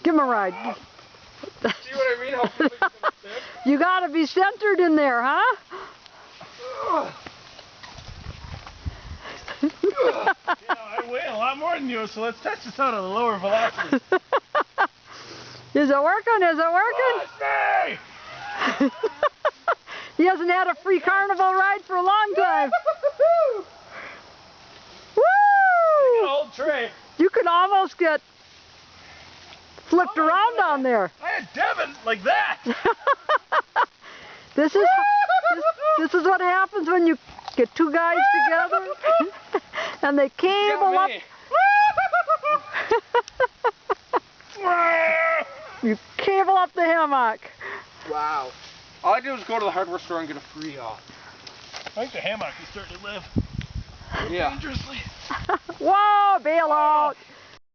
Give him a ride. See what I mean? How people gonna sit? You gotta be centered in there, huh? I weigh a lot more than you, so let's test this out at a lower velocity. Is it working? Is it working? Stay! He hasn't had a free carnival ride for a long time. Woo! An old tray. You could almost get flipped around down there. I had Devin like that. This is what happens when you get two guys together and they cable up. You cable up the hammock. Wow. All I did was go to the hardware store and get a free I think the hammock is starting to live Yeah. dangerously. Whoa, bail off.